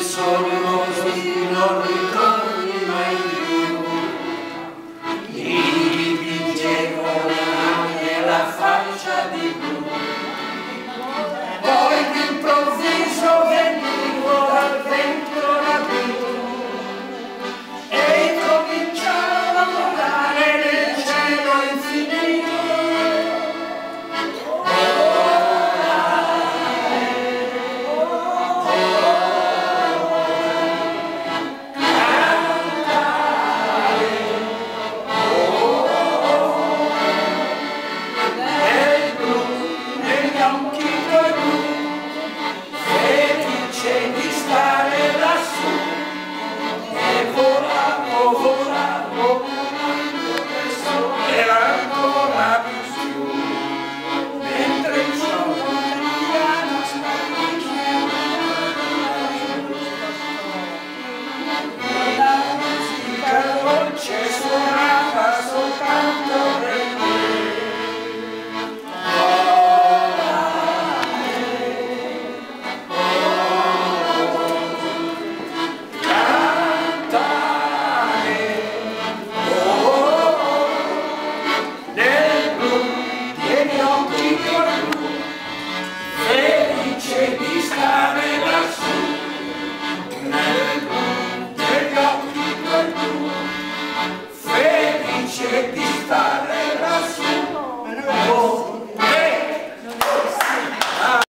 sole così non ritorni mai più. Mi dipingevo anche la faccia di blu, poi d'improvviso venivo dal vento rapito e cominciavo a volare nel cielo infinito. Change